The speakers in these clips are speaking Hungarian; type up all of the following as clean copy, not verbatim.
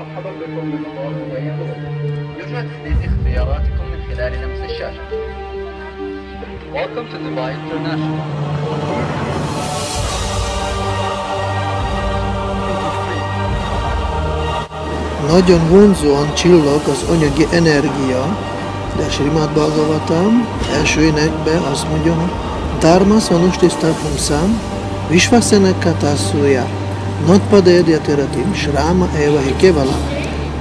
مرحبا بكم بمطار دبي الدولي. يرجى تحديد اختياراتكم من خلال لمس الشاشة. Welcome to Dubai International. Nagyon vonzóan csillag az anyagi energia, de Srimad Bhagavatam első énekben azt mondja, hogy Dharma Sanushtistat Pumsam Vishvasena Katasuya Natpadedyateretim Sráma Evahi Kevala.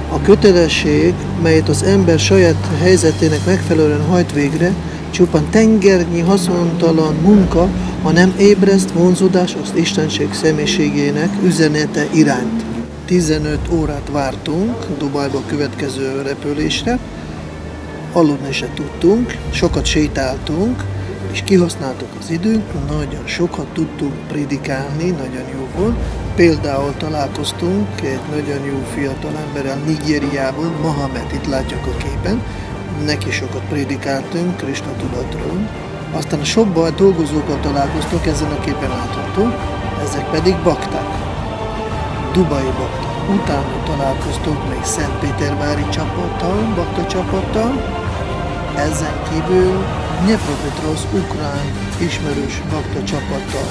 A kötelesség, melyet az ember saját helyzetének megfelelően hajt végre, csupán tengernyi haszontalan munka, ha nem ébreszt vonzódás az Istenség személyiségének üzenete iránt. 15 órát vártunk Dubajba következő repülésre, aludni se tudtunk, sokat sétáltunk, és kihasználtuk az időnk, nagyon sokat tudtunk prédikálni, nagyon jó volt. Például találkoztunk egy nagyon jó fiatal emberrel Nigériából, Mohamed, itt látjuk a képen, neki sokat prédikáltunk Krishna tudatról. Aztán a shopban dolgozókkal találkoztunk, ezen a képen látható, ezek pedig bakták, dubai bakták. Utána találkoztunk még Szentpétervári csapattal, bakta csapattal, ezen kívül Dnepropetrovszk ukrán ismerős bakta csapattal.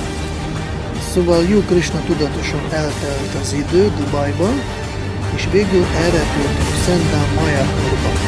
Szóval jó Krishna tudatosan eltelt az idő Dubajban, és végül elrepültünk Szentán Majákorba.